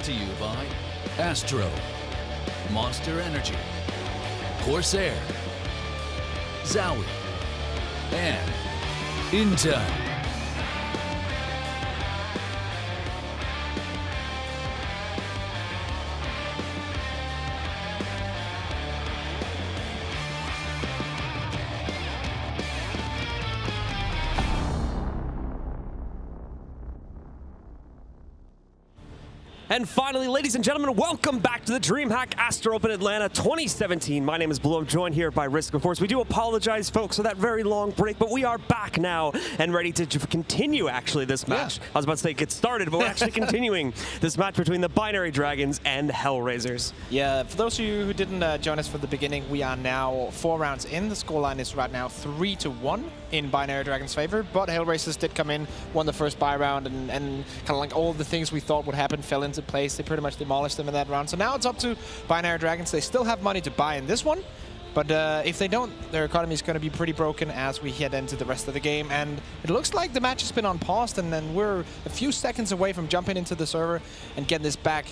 to you by ASTRO, Monster Energy, Corsair, Zowie, and Intel. And finally, ladies and gentlemen, welcome back to the DreamHack Astro Open Atlanta 2017. My name is Blue. I'm joined here by Risk. Of course, we do apologize, folks, for that very long break, but we are back now and ready to continue, actually, this match. Yeah. I was about to say get started, but we're actually continuing this match between the Binary Dragons and HellRaisers. Yeah, for those of you who didn't join us from the beginning, we are now 4 rounds in. The scoreline is right now 3-1 in Binary Dragons' favor, but HellRaisers did come in, won the first buy round, and kind of like all the things we thought would happen fell into place. They pretty much demolished them in that round. So now it's up to Binary Dragons. They still have money to buy in this one, but if they don't, their economy is going to be pretty broken as we head into the rest of the game. And it looks like the match has been on pause, and then we're a few seconds away from jumping into the server and getting this back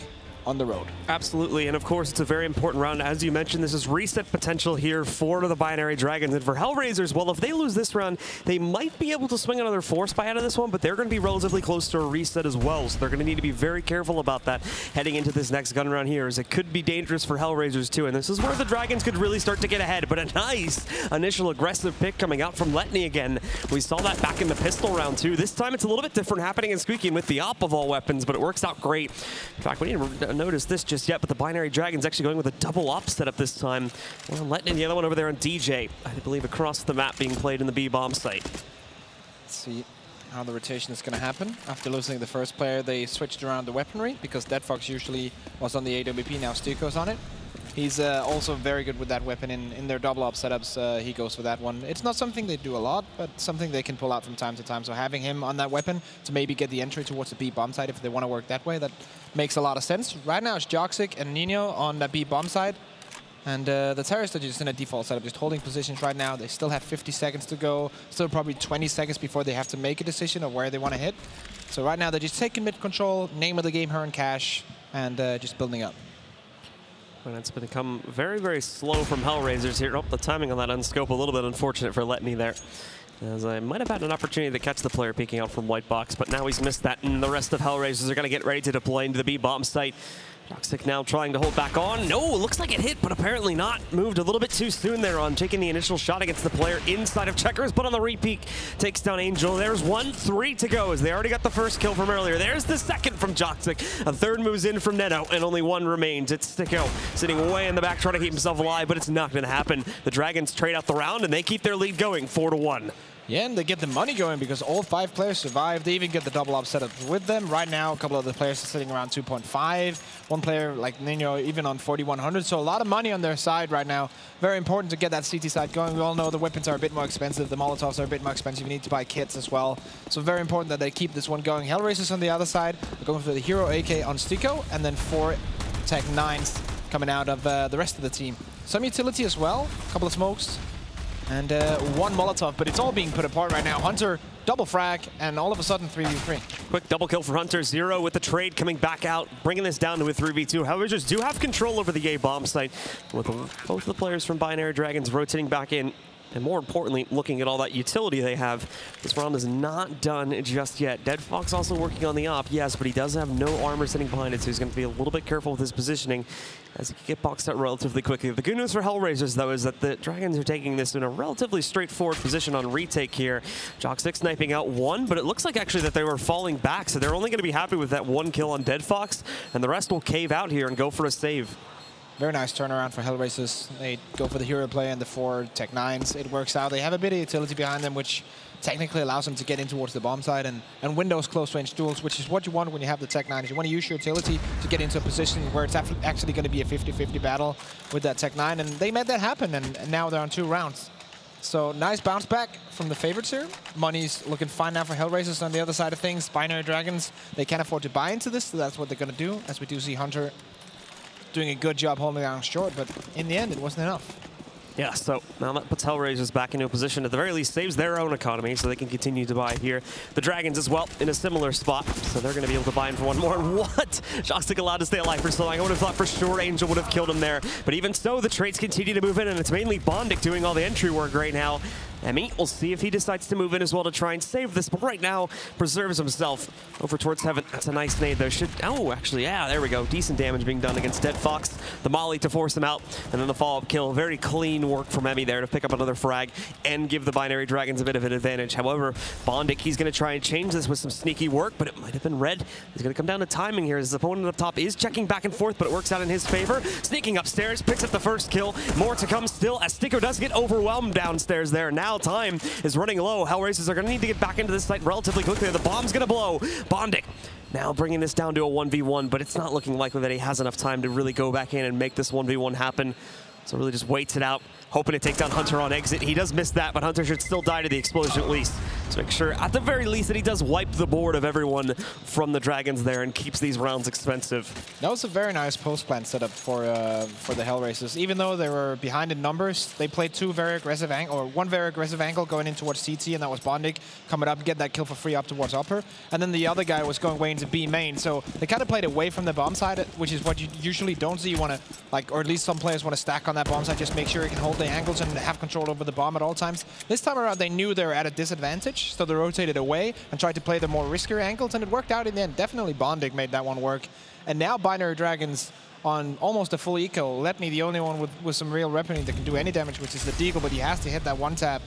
on the road. Absolutely, and of course it's a very important round. As you mentioned, this is reset potential here for the Binary Dragons, and for HellRaisers, well, if they lose this round, they might be able to swing another force buy out of this one, but they're going to be relatively close to a reset as well, so they're going to need to be very careful about that heading into this next gun round here, as it could be dangerous for HellRaisers too, and this is where the Dragons could really start to get ahead. But a nice initial aggressive pick coming out from Letney again. We saw that back in the pistol round too. This time it's a little bit different happening in Squeaking with the op of all weapons, but it works out great. In fact, we didn't notice this just yet, but the Binary Dragons actually going with a double op setup this time. One on Letney, the other one over there on DJ, I believe across the map being played in the B bomb site. Let's see how the rotation is going to happen. After losing the first player, they switched around the weaponry because Deadfox usually was on the AWP, now Stiko's on it. He's also very good with that weapon in their double op setups. He goes for that one. It's not something they do a lot, but something they can pull out from time to time. So having him on that weapon to maybe get the entry towards the B bomb side if they want to work that way, that makes a lot of sense. Right now it's Joxic and Nino on that B bomb side. And the terrorists are just in a default setup, just holding positions right now. They still have 50 seconds to go, still probably 20 seconds before they have to make a decision of where they want to hit. So right now they're just taking mid control, name of the game, her and Cash, and just building up. And it's become very, very slow from HellRaisers here. Oh, the timing on that unscope a little bit unfortunate for Letney there, as I might have had an opportunity to catch the player peeking out from white box, but now he's missed that, and the rest of HellRaisers are going to get ready to deploy into the B bomb site. Joxic now trying to hold back on. No, it looks like it hit, but apparently not. Moved a little bit too soon there on taking the initial shot against the player inside of Checkers, but on the repeat takes down Angel. There's 1-3 to go as they already got the first kill from earlier. There's the second from Joxic. A third moves in from Neto, and only one remains. It's Stiko sitting way in the back trying to keep himself alive, but it's not going to happen. The Dragons trade out the round, and they keep their lead going 4-1. Yeah, and they get the money going because all 5 players survived. They even get the double op setup with them. Right now, a couple of the players are sitting around 2.5. One player like Nino even on 4,100. So a lot of money on their side right now. Very important to get that CT side going. We all know the weapons are a bit more expensive. The Molotovs are a bit more expensive. You need to buy kits as well. So very important that they keep this one going. HellRaisers on the other side are going for the Hero AK on Stiko, and then 4 Tech 9s coming out of the rest of the team. Some utility as well. A couple of smokes. And 1 Molotov, but it's all being put apart right now. Hunter, double frag, and all of a sudden 3v3. Quick double kill for Hunter. Zero with the trade coming back out, bringing this down to a 3v2. HellRaisers do have control over the A bomb site, with both the players from Binary Dragons rotating back in. And more importantly, looking at all that utility they have, this round is not done just yet. Deadfox also working on the op, yes, but he does have no armor sitting behind it, so he's going to be a little bit careful with his positioning as he can get boxed out relatively quickly. The good news for HellRaisers, though, is that the Dragons are taking this in a relatively straightforward position on retake here. Joxic sniping out 1, but it looks like actually that they were falling back, so they're only going to be happy with that 1 kill on Deadfox, and the rest will cave out here and go for a save. Very nice turnaround for HellRaisers. They go for the hero play and the 4 Tech 9s. It works out. They have a bit of utility behind them, which technically allows them to get in towards the bomb side and win those close-range duels, which is what you want when you have the Tech 9s. You want to use your utility to get into a position where it's actually going to be a 50-50 battle with that Tech 9, and they made that happen, and now they're on 2 rounds. So nice bounce back from the favorites here. Money's looking fine now for HellRaisers on the other side of things. Binary Dragons, they can't afford to buy into this, so that's what they're going to do, as we do see Hunter doing a good job holding down short, but in the end, it wasn't enough. Yeah, so now that puts HellRaisers back into a position, at the very least saves their own economy so they can continue to buy here. The Dragons as well in a similar spot, so they're going to be able to buy in for one more. And what? Shockstick allowed to stay alive for so long. I would have thought for sure Angel would have killed him there. But even so, the trades continue to move in, and it's mainly Bondic doing all the entry work right now. Emmy, we'll see if he decides to move in as well to try and save this, but right now preserves himself over towards heaven. That's a nice nade though. Oh, actually, yeah, there we go. Decent damage being done against Dead Fox. The molly to force him out, and then the follow-up kill. Very clean work from Emmy there to pick up another frag and give the Binary Dragons a bit of an advantage. However, Bondic, he's going to try and change this with some sneaky work, but it might have been red. He's going to come down to timing here. His opponent up top is checking back and forth, but it works out in his favor. Sneaking upstairs, picks up the first kill. More to come still as Sticko does get overwhelmed downstairs there. Now time is running low. HellRaisers are going to need to get back into this site relatively quickly. The bomb's going to blow. Bondic now bringing this down to a 1v1, but it's not looking likely that he has enough time to really go back in and make this 1v1 happen. So really just waits it out, hoping to take down Hunter on exit. He does miss that, but Hunter should still die to the explosion at least. To make sure, at the very least, that he does wipe the board of everyone from the Dragons there and keeps these rounds expensive. That was a very nice post-plan setup for the HellRaisers. Even though they were behind in numbers, they played one very aggressive angle going in towards CT, and that was Bondic coming up, get that kill for free up towards upper. And then the other guy was going way into B main. So they kind of played away from the bomb side, which is what you usually don't see. You want to, like, or at least some players want to stack on that bomb side, just make sure you can hold the angles and have control over the bomb at all times. This time around, they knew they were at a disadvantage, so they rotated away and tried to play the more riskier angles, and it worked out in the end. Definitely Bondic made that one work. And now Binary Dragons on almost a full eco. Letney, the only one with some real weaponry that can do any damage, which is the Deagle, but he has to hit that one tap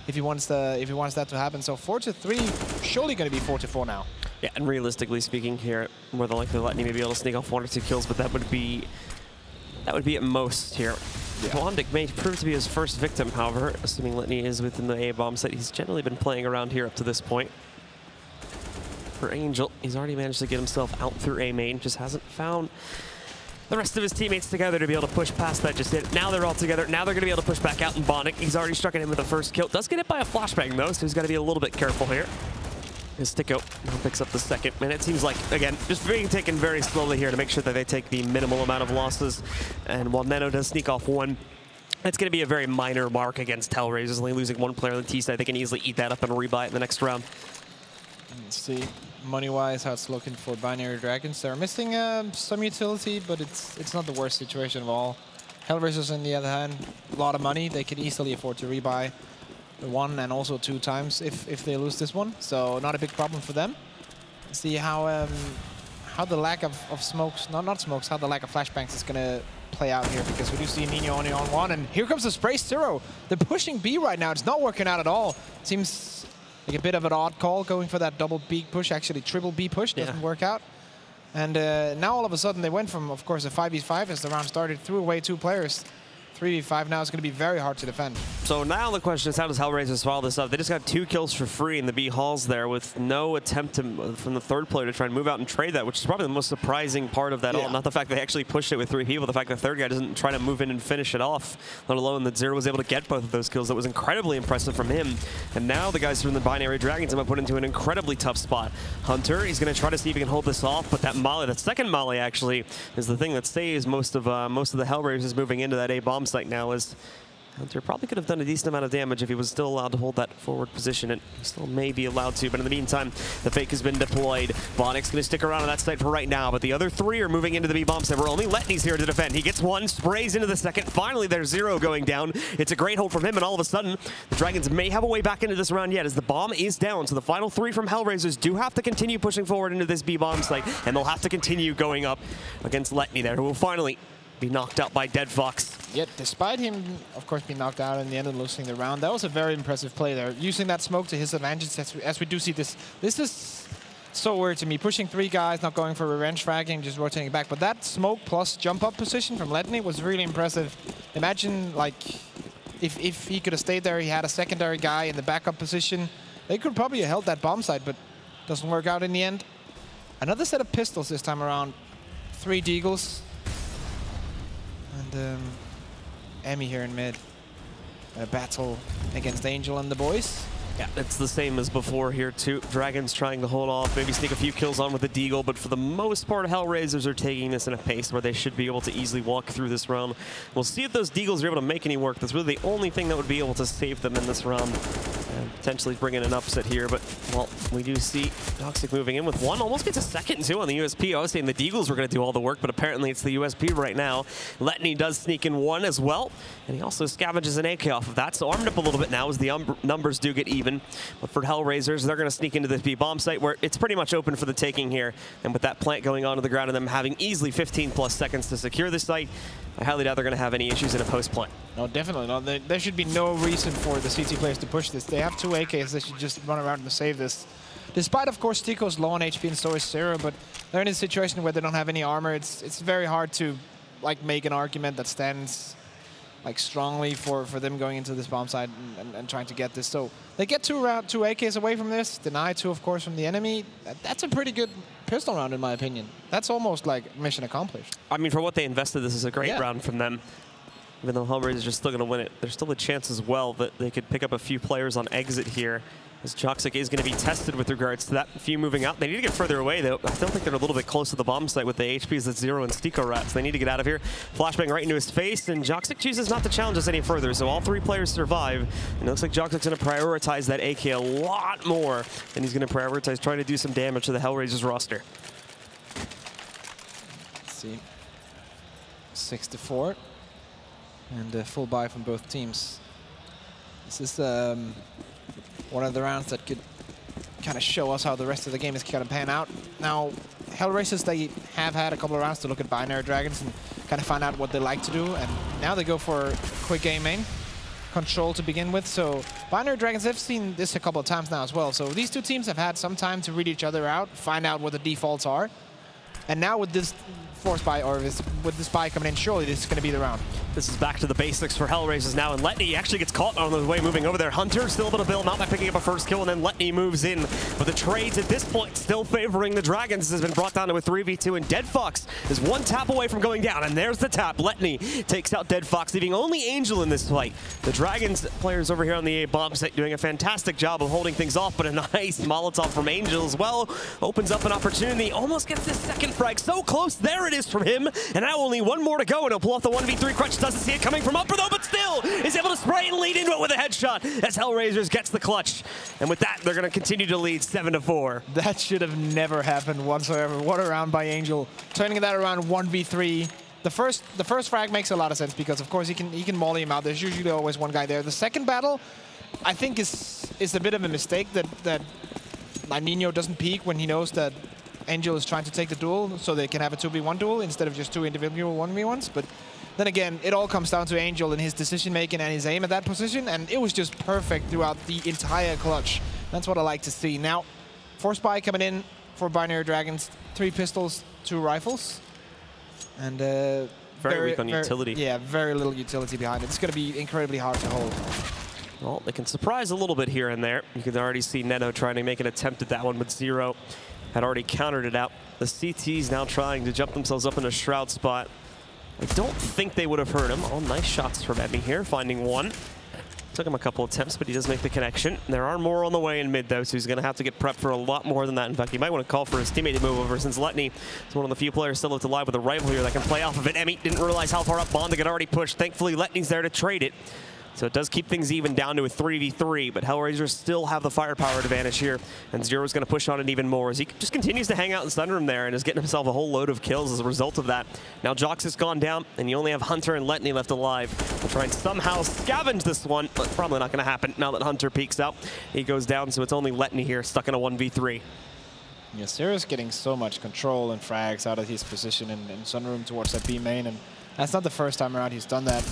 if he wants that to happen. So 4-3, surely going to be 4-4 now. Yeah, and realistically speaking here, more than likely Letney may be able to sneak off 1 or 2 kills, but that would be at most here. Yeah. Bondic may prove to be his first victim, however, assuming Letney is within the A-bomb site. He's generally been playing around here up to this point. For Angel, he's already managed to get himself out through A main, just hasn't found the rest of his teammates together to be able to push past that just yet. Now they're all together. Now they're going to be able to push back out, and Bondic, he's already struck at him with the first kill. Does get hit by a flashbang though, so he's got to be a little bit careful here. His Sticko now picks up the second, and it seems like, again, just being taken very slowly here to make sure that they take the minimal amount of losses. And while Neno does sneak off 1, it's going to be a very minor mark against HellRaisers. Only losing 1 player on the T side, they can easily eat that up and rebuy it in the next round. Let's see, money-wise, how it's looking for Binary Dragons. They're missing some utility, but it's not the worst situation of all. HellRaisers, on the other hand, a lot of money. They can easily afford to rebuy 1 and also 2 times if they lose this one. So not a big problem for them. Let's see how the lack of smokes, not smokes, how the lack of flashbangs is going to play out here, because we do see Nino only on 1, and here comes the spray Zero. They're pushing B right now. It's not working out at all. Seems like a bit of an odd call going for that double B push, actually triple B push, doesn't work out. And now all of a sudden they went from, of course, a 5v5 as the round started, threw away 2 players. 3v5 now is going to be very hard to defend. So now the question is, how does HellRaisers follow this up? They just got 2 kills for free in the B halls there, with no attempt from the third player to try and move out and trade that, which is probably the most surprising part of that all. Not the fact that they actually pushed it with 3 people, the fact that the third guy doesn't try to move in and finish it off, let alone that Zero was able to get both of those kills. That was incredibly impressive from him. And now the guys from the Binary Dragons have been put into an incredibly tough spot. Hunter, he's going to try to see if he can hold this off, but that molly, that second molly actually, is the thing that saves most of the HellRaisers moving into that A-bomb site now. Is Hunter probably could have done a decent amount of damage if he was still allowed to hold that forward position, and he still may be allowed to, but in the meantime, the fake has been deployed. Bondic's going to stick around on that site for right now, but the other 3 are moving into the B-bomb site, where only Letney's here to defend. He gets 1, sprays into the second. Finally, there's Zero going down. It's a great hold from him, and all of a sudden, the Dragons may have a way back into this round yet, as the bomb is down, so the final 3 from HellRaisers do have to continue pushing forward into this B-bomb site, and they'll have to continue going up against Letney there, who will finally be knocked out by Dead Fox. Yet, despite him, of course, being knocked out in the end and losing the round, that was a very impressive play there. Using that smoke to his advantage, as we do see this. This is so weird to me. Pushing 3 guys, not going for revenge fragging, just rotating back. But that smoke plus jump-up position from Letney was really impressive. Imagine, like, if he could have stayed there, he had a secondary guy in the backup position. They could probably have held that bomb site, but doesn't work out in the end. Another set of pistols this time around. 3 Deagles. And Emmy here in mid. A battle against Angel and the boys. Yeah, it's the same as before here too. Dragons trying to hold off, maybe sneak a few kills on with the Deagle, but for the most part, HellRaisers are taking this in a pace where they should be able to easily walk through this round. We'll see if those Deagles are able to make any work. That's really the only thing that would be able to save them in this round. And potentially bring in an upset here, but, well, we do see Toxic moving in with one. Almost gets a second, too, on the USP. I was saying the Deagles were going to do all the work, but apparently it's the USP right now. Letney does sneak in one as well, and he also scavenges an AK off of that, so armed up a little bit now as the numbers do get even. But for HellRaisers, they're going to sneak into this B bomb site where it's pretty much open for the taking here. And with that plant going onto the ground and them having easily 15+ seconds to secure the site, I highly doubt they're going to have any issues in a post plant. No, definitely not. There should be no reason for the CT players to push this. They have 2 AKs. They should just run around and save this. Despite, of course, Tico's low on HP and so is Zero, but they're in a situation where they don't have any armor. It's very hard to like make an argument that stands like strongly for them going into this bomb site and trying to get this. So they get 2 AKs away from this, deny 2, of course, from the enemy. That's a pretty good pistol round, in my opinion. That's almost like mission accomplished. I mean, for what they invested, this is a great round from them. Even though HellRaisers are still going to win it, there's still a chance as well that they could pick up a few players on exit here, as Joxic is going to be tested with regards to that. A few moving out. They need to get further away, though. I still think they're a little bit close to the bomb site with the HPs that Zero and Stiko Rats. They need to get out of here. Flashbang right into his face, and Joxic chooses not to challenge us any further, so all 3 players survive. And it looks like Joxic's going to prioritize that AK a lot more, and he's going to prioritize trying to do some damage to the HellRaisers roster. Let's see. 6-4. And a full buy from both teams. This is one of the rounds that could kind of show us how the rest of the game is going to pan out. Now, HellRaisers, they have had a couple of rounds to look at Binary Dragons and kind of find out what they like to do. And now they go for quick game main control to begin with. So Binary Dragons, they've seen this a couple of times now as well. So these 2 teams have had some time to read each other out, find out what the defaults are. And now with this force buy, or with this buy coming in, surely this is going to be the round. This is back to the basics for HellRaisers now, and Letney actually gets caught on the way moving over there. Hunter still able to bail him out by picking up a first kill, and then Letney moves in. But the trades at this point still favoring the Dragons. This has been brought down to a 3v2, and Dead Fox is 1 tap away from going down, and there's the tap. Letney takes out Dead Fox, leaving only Angel in this fight. The Dragons players over here on the A bomb site doing a fantastic job of holding things off, but a nice Molotov from Angel as well opens up an opportunity. Almost gets this second frag. So close. There it is from him, and now only 1 more to go, and he'll pull off the 1v3 crutch. Doesn't see it coming from upper though, but still is able to spray and lead into it with a headshot as HellRaisers gets the clutch. And with that, they're going to continue to lead 7-4. That should have never happened whatsoever. What a round by Angel, turning that around 1v3. The first frag makes a lot of sense because of course he can molly him out. There's usually always 1 guy there. The second battle, I think is a bit of a mistake that Nino doesn't peek when he knows that Angel is trying to take the duel, so they can have a 2v1 duel instead of just 2 individual 1v1s. But then again, it all comes down to Angel and his decision-making and his aim at that position, and it was just perfect throughout the entire clutch. That's what I like to see. Now, force buy coming in for Binary Dragons, 3 pistols, 2 rifles. And very weak on utility. Yeah, very little utility behind it. It's going to be incredibly hard to hold. Well, they can surprise a little bit here and there. You can already see Neto trying to make an attempt at that one, but Zero had already countered it out. The CT's now trying to jump themselves up in a shroud spot. I don't think they would have hurt him. Oh, nice shots from Emmy here, finding 1. Took him a couple attempts, but he does make the connection. There are more on the way in mid, though, so he's going to have to get prepped for a lot more than that. In fact, he might want to call for his teammate to move over, since Letney is one of the few players still left alive with a rifle here that can play off of it. Emmy didn't realize how far up Bondig had already pushed. Thankfully, Letney's there to trade it. So it does keep things even down to a 3v3, but HellRaisers still have the firepower advantage here, and Zero's going to push on it even more as he just continues to hang out in Sunroom there and is getting himself a whole load of kills as a result of that. Now Jox has gone down, and you only have Hunter and Letney left alive. We'll try and somehow scavenge this one, but probably not going to happen now that Hunter peeks out. He goes down, so it's only Letney here stuck in a 1v3. Yeah, Zero's getting so much control and frags out of his position in Sunroom towards that B main, and that's not the first time around he's done that.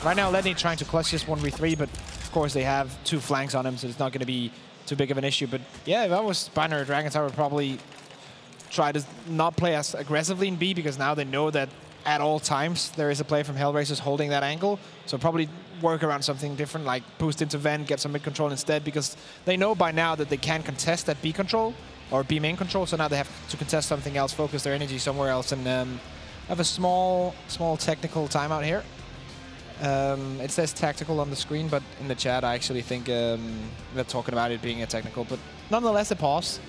Right now, Letney trying to clutch just 1v3, but of course they have 2 flanks on him, so it's not going to be too big of an issue. But yeah, if I was Binary Dragons, I would probably try to not play as aggressively in B, because now they know that at all times there is a play from HellRaisers holding that angle. So probably work around something different, like boost into vent, get some mid control instead, because they know by now that they can contest that B control or B main control. So now they have to contest something else, focus their energy somewhere else, and have a small technical timeout here. It says tactical on the screen, but in the chat I actually think they're talking about it being a technical. But nonetheless, a pause.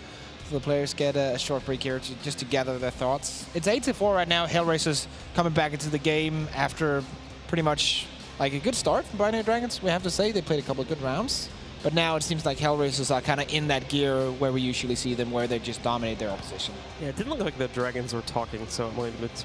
So the players get a short break here just to gather their thoughts. It's 8-4 right now. HellRaisers coming back into the game after pretty much like a good start from Binary Dragons, we have to say. They played a couple of good rounds. But now it seems like HellRaisers are kind of in that gear where we usually see them, where they just dominate their opposition. Yeah, it didn't look like the Dragons were talking, so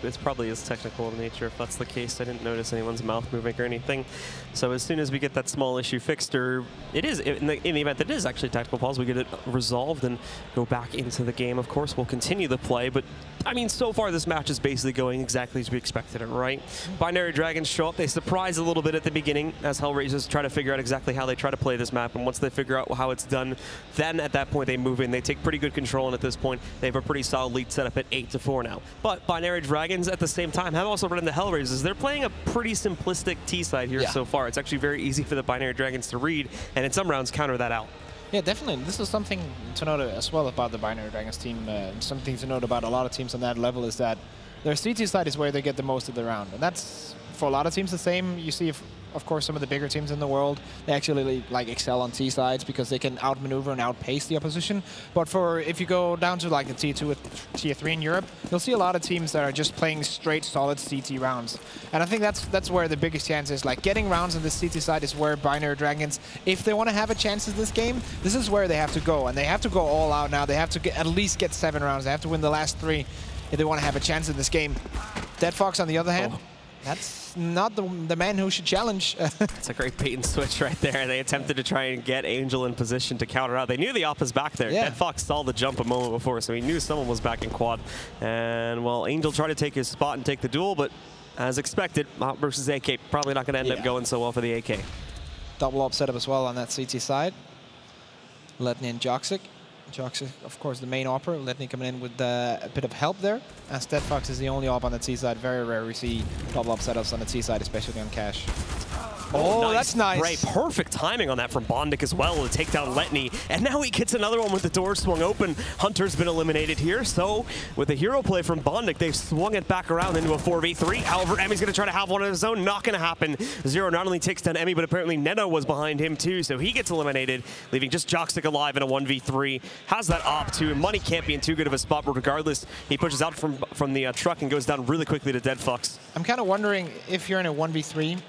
it's probably as technical in nature if that's the case. I didn't notice anyone's mouth moving or anything. So as soon as we get that small issue fixed, or it is, in the event that it is actually a tactical pause, we get it resolved and go back into the game. Of course, we'll continue the play, but I mean, so far this match is basically going exactly as we expected it, right? Binary Dragons show up, they surprise a little bit at the beginning as HellRaisers try to figure out exactly how they try to play this map, and once they figure out how it's done, then at that point they move in. They take pretty good control, and at this point they have a pretty solid lead set up at 8-4 now. But Binary Dragons at the same time have also run into HellRaisers. They're playing a pretty simplistic T side here so far. It's actually very easy for the Binary Dragons to read, and in some rounds counter that out. Yeah, definitely. This is something to note as well about the Binary Dragons team. Something to note about a lot of teams on that level is that their CT side is where they get the most of the round. And that's, for a lot of teams, the same. You see, of course, some of the bigger teams in the world, they actually like excel on T sides because they can outmaneuver and outpace the opposition. But if you go down to like the T2 or Tier 3 in Europe, you'll see a lot of teams that are just playing straight, solid CT rounds. And I think that's where the biggest chance is. Like, getting rounds on the CT side is where Binary Dragons, if they want to have a chance in this game, this is where they have to go. And they have to go all out now. They have to at least get 7 rounds. They have to win the last 3 if they want to have a chance in this game. Dead Fox, on the other hand, that's not the man who should challenge. It's a great bait and switch right there. They attempted to try and get Angel in position to counter out. They knew the op was back there. Yeah. Dead Fox saw the jump a moment before, so he knew someone was back in quad. And, well, Angel tried to take his spot and take the duel, but as expected, Mount versus AK, probably not going to end up going so well for the AK. Double op setup as well on that CT side. Letny and Joxic. Joxic, of course, the main opper. Letny coming in with a bit of help there. As Dead Fox is the only op on the T side. Very rare we see double op setups on the T side, especially on Cash. Oh, nice. That's nice. Great, perfect timing on that from Bondic as well to take down Letny. And now he gets another one with the door swung open. Hunter's been eliminated here, so with a hero play from Bondic, they've swung it back around into a 4v3. However, Emmy's going to try to have one of his own. Not going to happen. Zero not only takes down Emmy, but apparently Neno was behind him too, so he gets eliminated, leaving just Joxic alive in a 1v3. Has that op too, and Money can't be in too good of a spot, but regardless, he pushes out from the truck and goes down really quickly to Dead Fox. I'm kind of wondering if you're in a 1v3,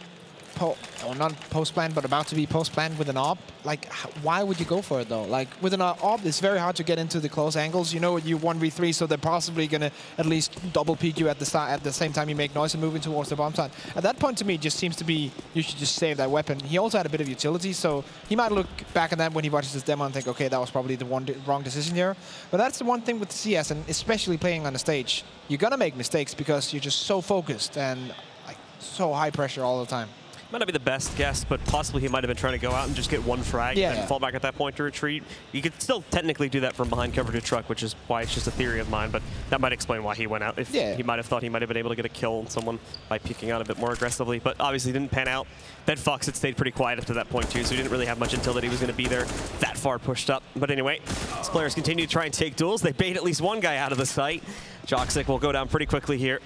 or not post-plan, but about to be post-plan with an op, like, why would you go for it though? Like, with an op, it's very hard to get into the close angles. You know, you 1v3, so they're possibly going to at least double peek you at the same time you make noise and moving towards the bomb side. At that point, to me, it just seems to be you should just save that weapon. He also had a bit of utility, so he might look back at that when he watches this demo and think, okay, that was probably the wrong decision here. But that's the one thing with CS, and especially playing on the stage, you're going to make mistakes because you're just so focused and like so high pressure all the time. Might not be the best guess, but possibly he might have been trying to go out and just get one frag and fall back at that point to retreat. You could still technically do that from behind cover to truck, which is why it's just a theory of mine, but that might explain why he went out. If he might have thought he might have been able to get a kill on someone by peeking out a bit more aggressively, but obviously didn't pan out. Dead Fox had stayed pretty quiet up to that point too, so he didn't really have much until that he was going to be there that far pushed up. But anyway, these players continue to try and take duels. They bait at least one guy out of the site. Joxic will go down pretty quickly here.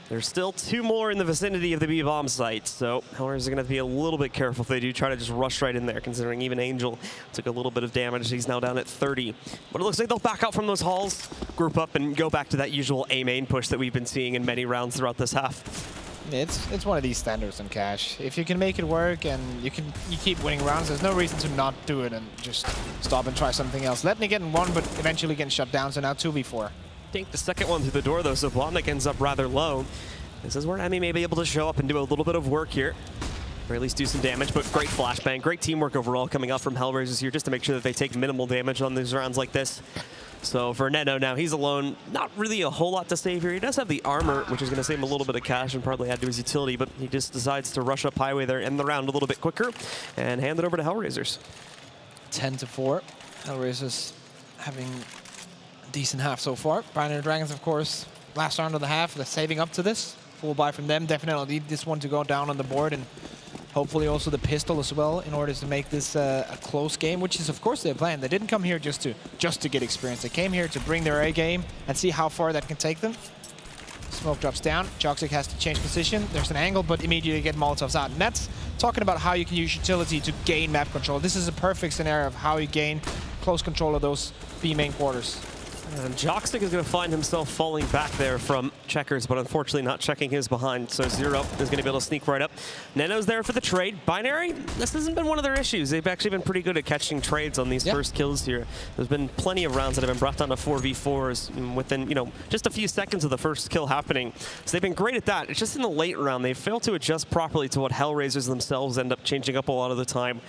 There's still 2 more in the vicinity of the B-bomb site, so HellRaisers are going to be a little bit careful if they do try to just rush right in there, considering even Angel took a little bit of damage. He's now down at 30. But it looks like they'll back out from those halls, group up, and go back to that usual A-main push that we've been seeing in many rounds throughout this half. It's one of these standards in Cash. If you can make it work and you keep winning rounds, there's no reason to not do it and just stop and try something else. Letting it get in 1, but eventually getting shut down, so now 2v4. Take the second one through the door though, so Blondek ends up rather low. This is where Emmy may be able to show up and do a little bit of work here, or at least do some damage, but great flashbang, great teamwork overall coming out from HellRaisers here just to make sure that they take minimal damage on these rounds like this. So for Neno now, he's alone, not really a whole lot to save here. He does have the armor, which is going to save him a little bit of cash and probably add to his utility, but he just decides to rush up highway there, end the round a little bit quicker, and hand it over to HellRaisers. 10-4. HellRaisers having decent half so far. Binary Dragons, of course, last round of the half, they're saving up to this. Full buy from them. Definitely need this one to go down on the board, and hopefully also the pistol as well in order to make this a close game, which is of course their plan. They didn't come here just to get experience. They came here to bring their A game and see how far that can take them. Smoke drops down. Joxic has to change position. There's an angle, but immediately get Molotovs out. And that's talking about how you can use utility to gain map control. This is a perfect scenario of how you gain close control of those B main quarters. And Joxic is going to find himself falling back there from Checkers, but unfortunately not checking his behind. So Zero is going to be able to sneak right up. Neno's there for the trade. Binary, this hasn't been one of their issues. They've actually been pretty good at catching trades on these first kills here. There's been plenty of rounds that have been brought down to 4v4s within, you know, just a few seconds of the first kill happening. So they've been great at that. It's just in the late round, they failed to adjust properly to what HellRaisers themselves end up changing up a lot of the time.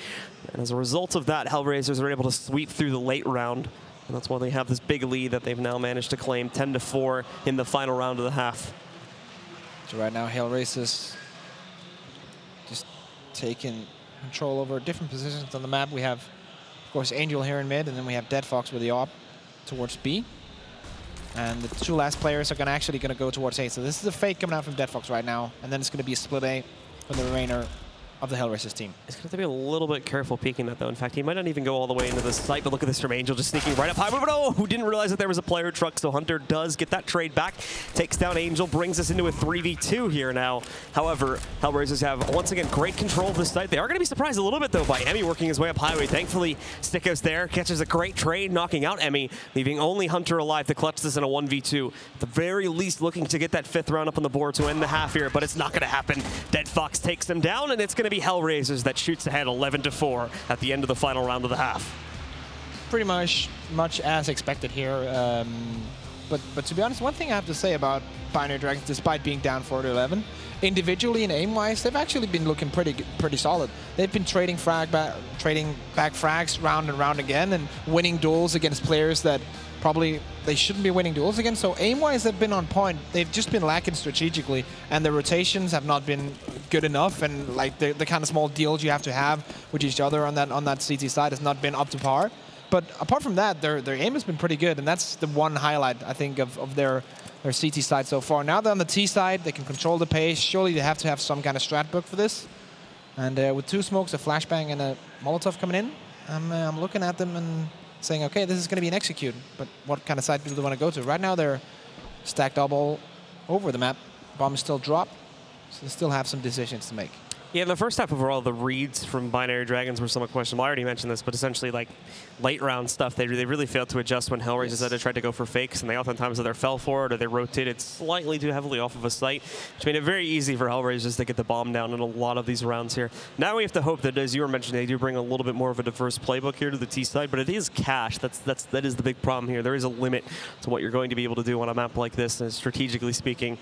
And as a result of that, HellRaisers are able to sweep through the late round. And that's why they have this big lead that they've now managed to claim 10-4 in the final round of the half. So right now, HellRaisers just taking control over different positions on the map. We have, of course, Angel here in mid, and then we have Dead Fox with the AWP towards B. And the two last players are actually going to go towards A. So this is a fake coming out from Dead Fox right now, and then it's going to be a split A from the remainder of the HellRaisers team. He's going to have to be a little bit careful peeking that, though. In fact, he might not even go all the way into the site, but look at this from Angel just sneaking right up high. But oh, who didn't realize that there was a player truck, so Hunter does get that trade back, takes down Angel, brings us into a 3v2 here now. However, HellRaisers have, once again, great control of the site. They are going to be surprised a little bit, though, by Emmy working his way up highway. Thankfully, Sticko's there, catches a great trade, knocking out Emmy, leaving only Hunter alive to clutch this in a 1v2. At the very least, looking to get that 5th round up on the board to end the half here, but it's not going to happen. Dead Fox takes him down, and it's going to be HellRaisers that shoots ahead 11-4 at the end of the final round of the half. Pretty much as expected here. But to be honest, one thing I have to say about Binary Dragons, despite being down 4-11, individually and aim-wise, they've actually been looking pretty solid. They've been trading back frags round and round again, and winning duels against players that probably they shouldn't be winning duels against. So aim-wise, they've been on point. They've just been lacking strategically, and the rotations have not been good enough. And like the kind of small deals you have to have with each other on that CT side has not been up to par. But apart from that, their aim has been pretty good, and that's the one highlight I think of their CT side so far. Now they're on the T side, they can control the pace. Surely they have to have some kind of strat book for this. And with 2 smokes, a flashbang, and a Molotov coming in, I'm looking at them and saying, okay, this is going to be an execute, but what kind of side do they want to go to? Right now, they're stacked up all over the map. Bomb is still dropped, so they still have some decisions to make. Yeah, in the first half overall, the reads from Binary Dragons were somewhat questionable. I already mentioned this, but essentially, like, late round stuff, they really failed to adjust when HellRaisers had to try to go for fakes, and they oftentimes either fell for it or they rotated slightly too heavily off of a site, which made it very easy for HellRaisers to get the bomb down in a lot of these rounds here. Now we have to hope that, as you were mentioning, they do bring a little bit more of a diverse playbook here to the T side, but it is cash. That is the big problem here. There is a limit to what you're going to be able to do on a map like this, strategically speaking.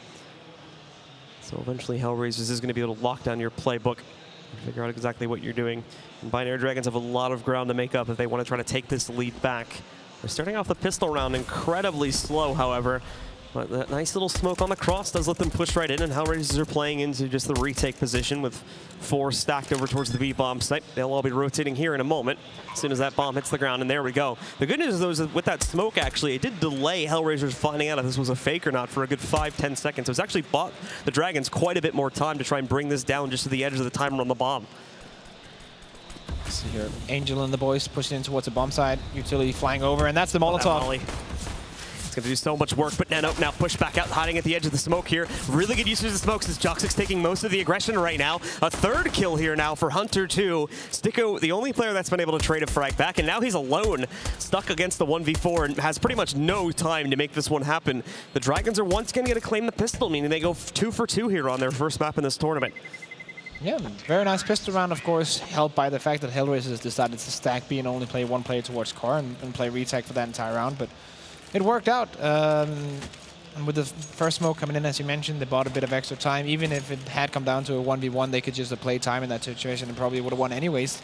So eventually HellRaisers is going to be able to lock down your playbook and figure out exactly what you're doing. And Binary Dragons have a lot of ground to make up if they want to try to take this lead back. They're starting off the pistol round incredibly slow, however. But that nice little smoke on the cross does let them push right in, and HellRaisers are playing into just the retake position with 4 stacked over towards the B-bomb site. They'll all be rotating here in a moment as soon as that bomb hits the ground, and there we go. The good news, though, is that with that smoke, actually, it did delay HellRaisers finding out if this was a fake or not for a good 5-10 seconds. So it's actually bought the Dragons quite a bit more time to try and bring this down just to the edge of the timer on the bomb. See here, Angel and the boys pushing in towards the bomb side, utility flying over, and that's the Molotov. It's going to do so much work, but Neno now pushed back out, hiding at the edge of the smoke here. Really good usage of the smokes as Joxic's taking most of the aggression right now. A 3rd kill here now for Hunter, too. Sticko, the only player that's been able to trade a frag back, and now he's alone, stuck against the 1v4, and has pretty much no time to make this one happen. The Dragons are once again going to claim the pistol, meaning they go 2 for 2 here on their first map in this tournament. Yeah, very nice pistol round, of course, helped by the fact that HellRaisers decided to stack B and only play 1 player towards car and play retake for that entire round, but it worked out. And with the first smoke coming in, as you mentioned, they bought a bit of extra time. Even if it had come down to a 1v1, they could just have played time in that situation and probably would have won anyways.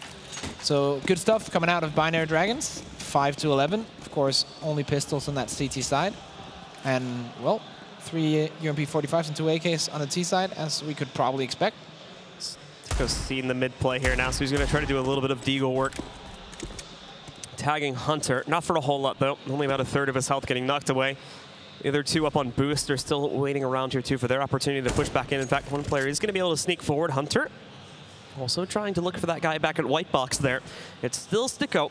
So good stuff coming out of Binary Dragons. 5-11. Of course, only pistols on that CT side. And, well, 3 UMP 45s and 2 AKs on the T side, as we could probably expect. Go see in the mid play here now, so he's going to try to do a little bit of deagle work. Tagging Hunter, not for a whole lot though, only about 1/3 of his health getting knocked away. The other 2 up on boost are still waiting around here too for their opportunity to push back in. In fact, 1 player is going to be able to sneak forward. Hunter also trying to look for that guy back at white box there. It's still Sticko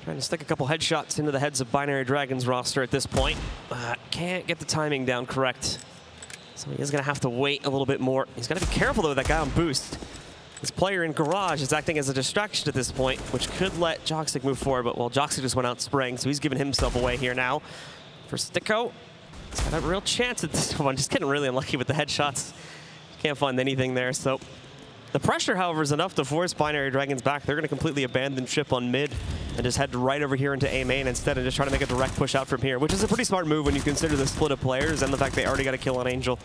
trying to stick a couple headshots into the heads of Binary Dragons roster at this point. Can't get the timing down correct. So he is going to have to wait a little bit more. He's got to be careful, though, with that guy on boost. This player in Garage is acting as a distraction at this point, which could let Joxic move forward, but well, Joxic just went out spraying, so he's giving himself away here now. For Sticko, he's got a real chance at this one. Just getting really unlucky with the headshots. Can't find anything there, so the pressure, however, is enough to force Binary Dragons back. They're going to completely abandon ship on mid and just head right over here into A main instead and just try to make a direct push out from here, which is a pretty smart move when you consider the split of players and the fact they already got a kill on Angel.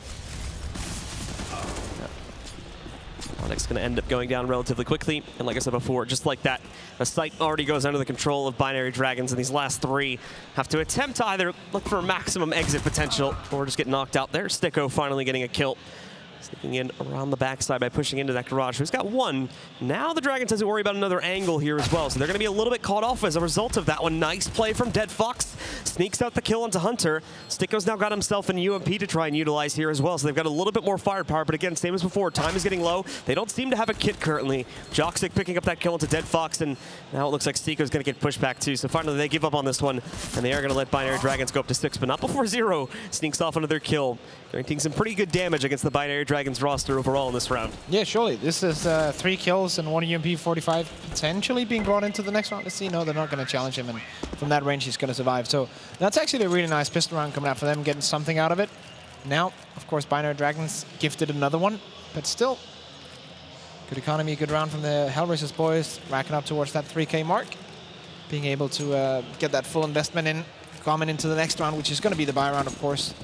Onyx going to end up going down relatively quickly, and like I said before, just like that, the site already goes under the control of Binary Dragons, and these last three have to attempt to either look for maximum exit potential or just get knocked out there. Sticko finally getting a kill. Sneaking in around the backside by pushing into that garage. He's got one. Now the Dragons has to worry about another angle here as well, so they're going to be a little bit caught off as a result of that one. Nice play from Dead Fox. Sneaks out the kill onto Hunter. Sticko's now got himself an UMP to try and utilize here as well, so they've got a little bit more firepower, but again, same as before, time is getting low. They don't seem to have a kit currently. Joxic picking up that kill into Dead Fox, and now it looks like Sticko's going to get pushed back too, so finally they give up on this one, and they are going to let Binary Dragons go up to 6, but not before Zero sneaks off another kill. Guaranteeing some pretty good damage against the Binary Dragons roster overall in this round. Yeah, surely. This is 3 kills and 1 UMP 45 potentially being brought into the next round. Let's see. No, they're not going to challenge him, and from that range he's going to survive. So that's actually a really nice pistol round coming out for them, getting something out of it. Now, of course, Binary Dragons gifted another one, but still, good economy, good round from the HellRaisers boys, racking up towards that 3K mark. Being able to get that full investment in, coming into the next round, which is going to be the buy round, of course.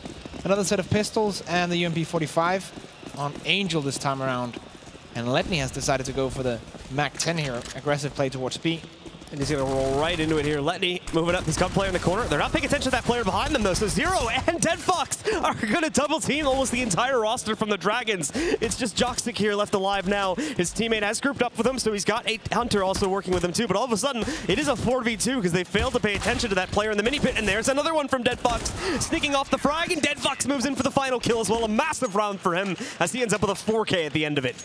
Another set of pistols and the UMP 45 on Angel this time around. And Letney has decided to go for the Mac 10 here. Aggressive play towards B. And he's going to roll right into it here. Letney moving up. He's got a player in the corner. They're not paying attention to that player behind them, though. So Zero and Dead Fox are going to double team almost the entire roster from the Dragons. It's just Joxic here left alive now. His teammate has grouped up with him, so he's got a Hunter also working with him, too. But all of a sudden, it is a 4v2 because they failed to pay attention to that player in the mini pit. And there's another one from Dead Fox sneaking off the frag. And Dead Fox moves in for the final kill as well. A massive round for him as he ends up with a 4K at the end of it.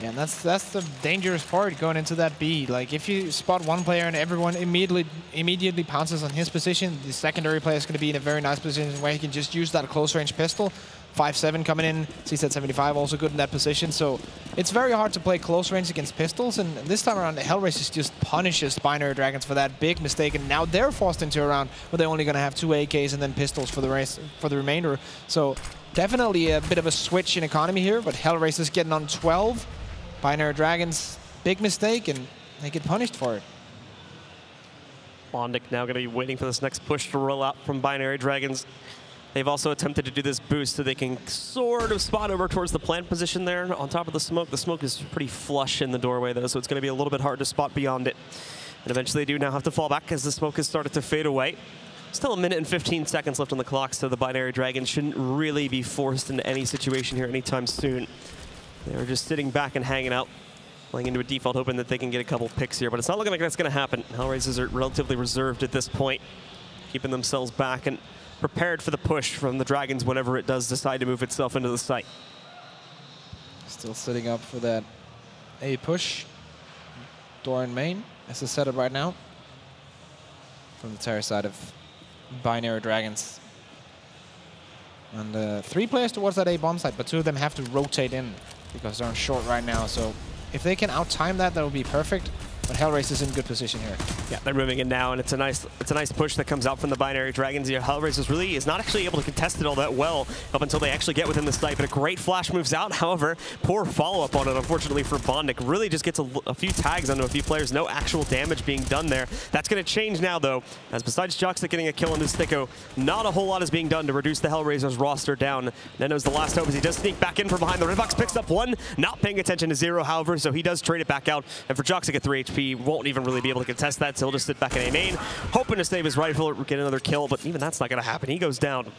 Yeah, and that's the dangerous part going into that B. Like, if you spot one player and everyone immediately pounces on his position, the secondary player is going to be in a very nice position where he can just use that close-range pistol. 5-7 coming in, CZ75 also good in that position. So it's very hard to play close range against pistols, and this time around, the HellRaisers just punishes Binary Dragons for that big mistake, and now they're forced into a round where they're only going to have 2 AKs and then pistols for the remainder. So definitely a bit of a switch in economy here, but HellRaisers getting on 12. Binary Dragons, big mistake, and they get punished for it. Bondic now going to be waiting for this next push to roll out from Binary Dragons. They've also attempted to do this boost so they can sort of spot over towards the plant position there on top of the smoke. The smoke is pretty flush in the doorway, though, so it's going to be a little bit hard to spot beyond it. And eventually they do now have to fall back as the smoke has started to fade away. Still 1 minute and 15 seconds left on the clock, so the Binary Dragons shouldn't really be forced into any situation here anytime soon. They're just sitting back and hanging out, playing into a default, hoping that they can get a couple picks here, but it's not looking like that's going to happen. HellRaisers are relatively reserved at this point, keeping themselves back and prepared for the push from the Dragons whenever it does decide to move itself into the site. Still sitting up for that A push. Door in main. That's the setup right now from the terror side of Binary Dragons. And 3 players towards that A bomb site, but 2 of them have to rotate in because they're on short right now. So if they can outtime that, that would be perfect. But HellRaisers is in good position here. Yeah, they're moving in now, and it's a nice push that comes out from the Binary Dragons. Yeah, HellRaisers really is not actually able to contest it all that well up until they actually get within the site, but a great flash moves out. However, poor follow-up on it, unfortunately, for Bondic. Really just gets a few tags onto a few players. No actual damage being done there. That's going to change now, though, as besides Joxic getting a kill into Sticko, not a whole lot is being done to reduce the HellRaisers roster down. Neno's the last hope as he does sneak back in from behind. The Redbox picks up 1, not paying attention to Zero, however, so he does trade it back out. And for Joxic at 3 HP, won't even really be able to contest that, so he'll just sit back in A main, hoping to save his rifle or get another kill, but even that's not going to happen. He goes down.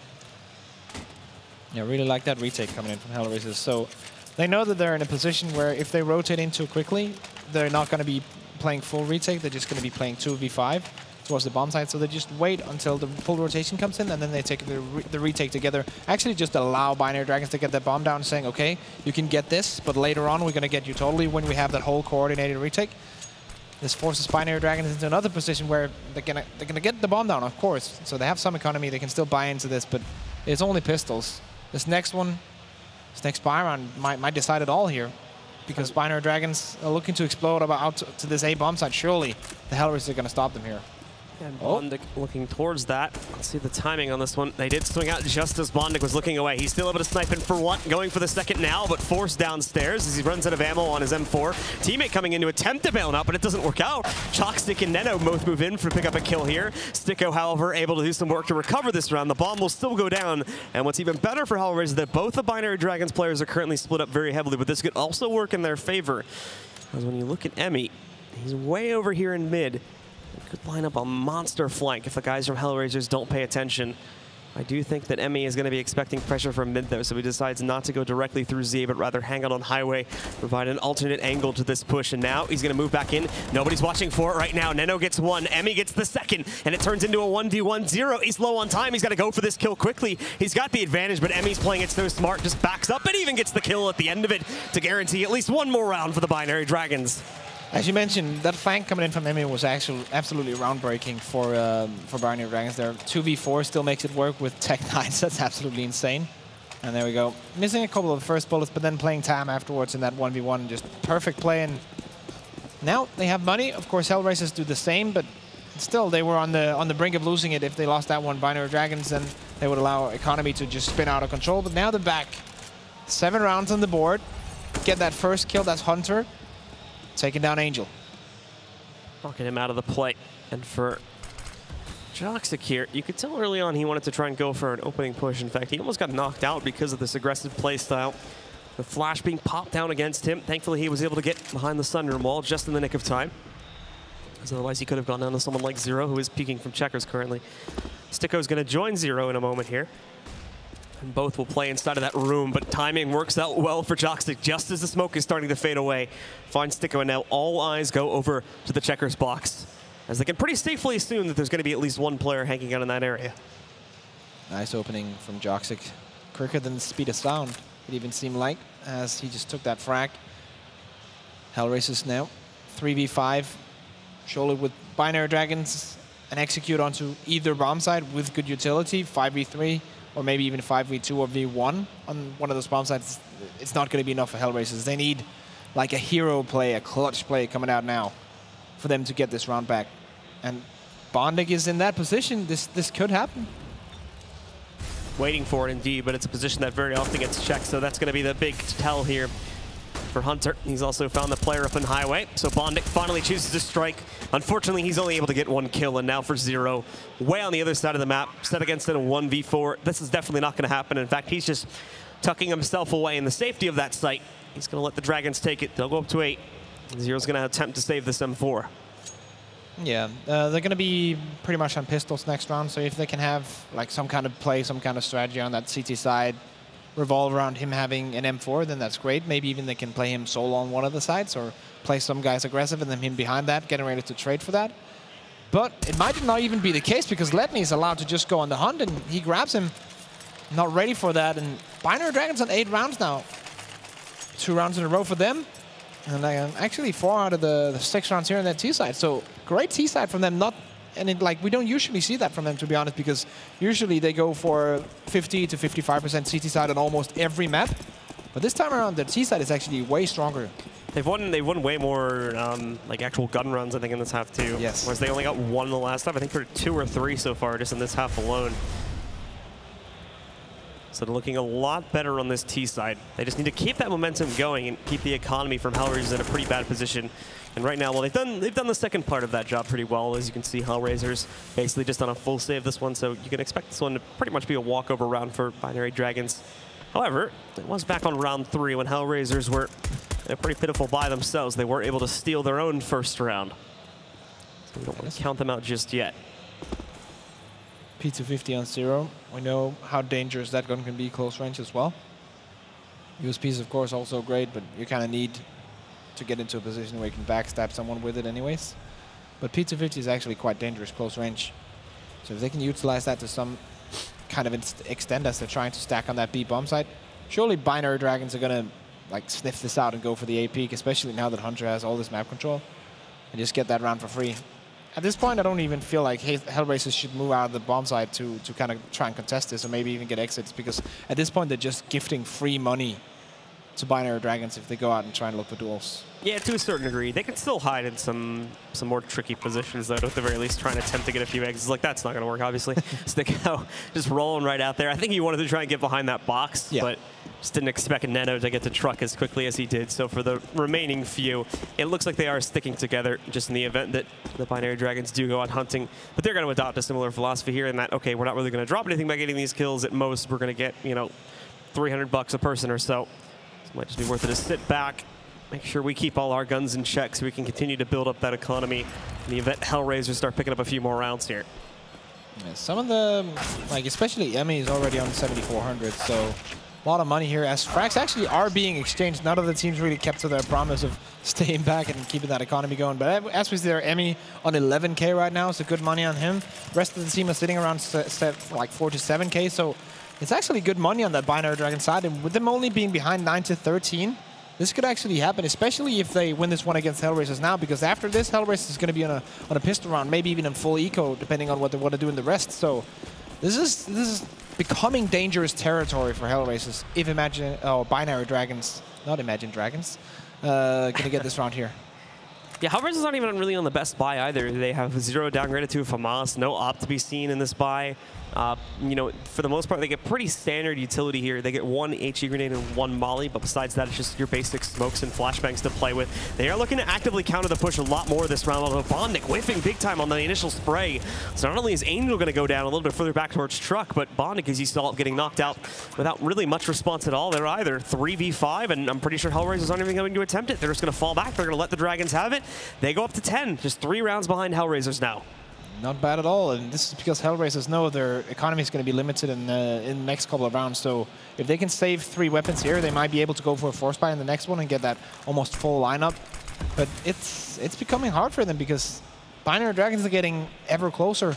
Yeah, really like that retake coming in from HellRaisers. So they know that they're in a position where if they rotate in too quickly, they're not going to be playing full retake. They're just going to be playing 2v5 towards the bomb site. So they just wait until the full rotation comes in, and then they take the retake together. Actually just allow Binary Dragons to get that bomb down, saying, okay, you can get this, but later on we're going to get you totally when we have that whole coordinated retake. This forces Binary Dragons into another position where they're gonna get the bomb down, of course. So they have some economy, they can still buy into this, but it's only pistols. This next one, This next buy round might decide it all here, because Binary Dragons are looking to explode out to this A bomb site. Surely the HellRaisers are going to stop them here. And Bondik looking towards that. Let's see the timing on this one. They did swing out just as Bondik was looking away. He's still able to snipe in for one, going for the second now, but forced downstairs as he runs out of ammo on his M4. Teammate coming in to attempt to bail him out, but it doesn't work out. Chalkstick and Neno both move in for pick up a kill here. Sticko, however, able to do some work to recover this round. The bomb will still go down, and what's even better for HellRaisers is that both the Binary Dragons players are currently split up very heavily, but this could also work in their favor. Because when you look at Emmy, he's way over here in mid. Could line up a monster flank if the guys from HellRaisers don't pay attention. I do think that Emmy is going to be expecting pressure from mid, though, so he decides not to go directly through Z, but rather hang out on highway, provide an alternate angle to this push. And now he's going to move back in. Nobody's watching for it right now. Neno gets one, Emmy gets the second, and it turns into a 1v1-0. He's low on time. He's got to go for this kill quickly. He's got the advantage, but Emmy's playing it so smart, just backs up and even gets the kill at the end of it to guarantee at least one more round for the Binary Dragons. As you mentioned, that flank coming in from Emmy was actually absolutely round-breaking for Binary Dragons there. 2v4 still makes it work with Tech 9s. That's absolutely insane. And there we go. Missing a couple of the first bullets, but then playing Tam afterwards in that 1v1. Just perfect play. And now they have money. Of course, HellRaisers do the same, but still they were on the brink of losing it. If they lost that one, Binary Dragons, then they would allow economy to just spin out of control. But now they're back. 7 rounds on the board. Get that first kill. That's Hunter. Taking down Angel. Knocking him out of the play. And for Joxic here, you could tell early on he wanted to try and go for an opening push. In fact, he almost got knocked out because of this aggressive play style. The flash being popped down against him. Thankfully, he was able to get behind the sunroom wall just in the nick of time. Because otherwise, he could have gone down to someone like Zero, who is peeking from checkers currently. Sticko's going to join Zero in a moment here. And both will play inside of that room, but timing works out well for Joxic just as the smoke is starting to fade away. Finds Sticko, and now all eyes go over to the checkers box, as they can pretty safely assume that there's going to be at least one player hanging out in that area. Nice opening from Joxic. Quicker than the speed of sound, it even seemed like, as he just took that frag. HellRaisers now, 3v5, surely with Binary Dragons, and execute onto either bomb side with good utility, 5v3. Or maybe even 5v2 or v1 on one of those bomb sites. It's not going to be enough for HellRaisers. They need like a hero play, a clutch play coming out now for them to get this round back. And Bondik is in that position. This could happen. Waiting for it indeed, but it's a position that very often gets checked, so that's going to be the big tell here for Hunter. He's also found the player up in highway, so Bondik finally chooses to strike. Unfortunately, he's only able to get one kill, and now for Zero, way on the other side of the map, set against it a 1v4. This is definitely not going to happen. In fact, he's just tucking himself away in the safety of that site. He's going to let the Dragons take it. They'll go up to 8. Zero's going to attempt to save this M4. Yeah, they're going to be pretty much on pistols next round, so if they can have like some kind of play, some kind of strategy on that CT side, revolve around him having an M4, then that's great. Maybe even they can play him solo on one of the sides or play some guys aggressive and then him behind that, getting ready to trade for that. But it might not even be the case because Letney is allowed to just go on the hunt and he grabs him. Not ready for that. And Binary Dragons on 8 rounds now. 2 rounds in a row for them. And actually 4 out of the 6 rounds here on that T side. So great T side from them. Like we don't usually see that from them, to be honest, because usually they go for 50 to 55% CT side on almost every map. But this time around, the T side is actually way stronger. They've won way more like actual gun runs, I think, in this half too. Yes. Whereas they only got 1 in the last half. I think for 2 or 3 so far, just in this half alone. So they're looking a lot better on this T side. They just need to keep that momentum going and keep the economy from HellRaisers in a pretty bad position. And right now, well, they've done the second part of that job pretty well. As you can see, HellRaisers basically just on a full save this one, so you can expect this one to pretty much be a walkover round for Binary Dragons. However, it was back on round 3 when HellRaisers were pretty pitiful by themselves. They were able to steal their own first round. So we don't want to count them out just yet. P250 on Zero. We know how dangerous that gun can be close range as well. USP is, of course, also great, but you kind of need to get into a position where you can backstab someone with it anyways. But P250 is actually quite dangerous close range. So if they can utilize that to some kind of extent as they're trying to stack on that B bomb site, surely Binary Dragons are going to like sniff this out and go for the A peak, especially now that Hunter has all this map control, and just get that round for free. at this point, I don't even feel like HellRaisers should move out of the bomb site to kind of try and contest this or maybe even get exits, because at this point, they're just gifting free money to Binary Dragons if they go out and try and look for duels. Yeah, to a certain degree. They can still hide in some more tricky positions, though, at the very least, trying to attempt to get a few exits. Like, that's not going to work, obviously. Stick out, just rolling right out there. I think he wanted to try and get behind that box, but just didn't expect Neno to get to truck as quickly as he did. So for the remaining few, it looks like they are sticking together just in the event that the Binary Dragons do go out hunting. But they're going to adopt a similar philosophy here in that, okay, we're not really going to drop anything by getting these kills. At most, we're going to get, you know, $300 a person or so. So it might just be worth it to sit back, make sure we keep all our guns in check so we can continue to build up that economy in the event HellRaisers start picking up a few more rounds here. Yeah, some of the, like especially Emmy is already on 7,400, so a lot of money here as frags actually are being exchanged. None of the teams really kept to their promise of staying back and keeping that economy going. But as we see there, Emmy on 11K right now, so good money on him. The rest of the team is sitting around like 4 to 7K, so it's actually good money on that Binary Dragon side. And with them only being behind 9 to 13, this could actually happen, especially if they win this one against HellRaisers now, because after this, HellRaisers is going to be on a pistol round, maybe even in full eco, depending on what they want to do in the rest. So this is becoming dangerous territory for HellRaisers if Binary Dragons, not Imagine Dragons, going to get this round here. Yeah, HellRaisers aren't even really on the best buy either. They have 0 downgraded to FAMAS, no op to be seen in this buy. You know, for the most part, they get pretty standard utility here. They get 1 HE grenade and 1 molly, but besides that, it's just your basic smokes and flashbangs to play with. They are looking to actively counter the push a lot more this round, although Bondnik whiffing big time on the initial spray. So not only is Angel going to go down a little bit further back towards Truck, but Bondnik, as you saw, getting knocked out without really much response at all there either. 3v5, and I'm pretty sure HellRaisers aren't even going to attempt it. They're just going to fall back. They're going to let the Dragons have it. They go up to 10, just 3 rounds behind HellRaisers now. Not bad at all, and this is because HellRaisers know their economy is going to be limited in the next couple of rounds. So if they can save 3 weapons here, they might be able to go for a force buy in the next one and get that almost full lineup. But it's becoming hard for them because Binary Dragons are getting ever closer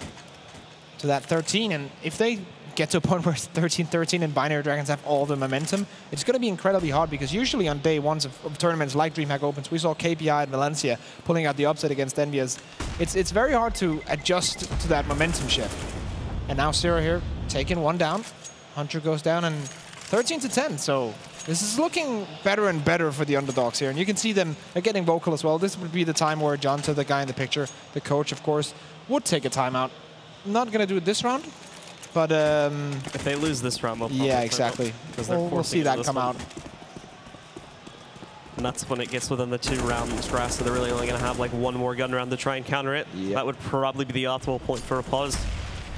to that 13, and if they get to a point where it's 13-13 and Binary Dragons have all the momentum, it's going to be incredibly hard, because usually on day ones of tournaments like DreamHack Opens, we saw KPI and Valencia pulling out the upset against Envias. It's very hard to adjust to that momentum shift. And now Zero here taking 1 down. Hunter goes down, and 13-10, so this is looking better and better for the underdogs here. And you can see them are getting vocal as well. This would be the time where Jonta, the guy in the picture, the coach, of course, would take a timeout. Not going to do it this round, but if they lose this round, they'll probably exactly. We'll see that come out. And that's when it gets within the 2 rounds grasp, so they're really only going to have like 1 more gun round to try and counter it. Yep. That would probably be the optimal point for applause.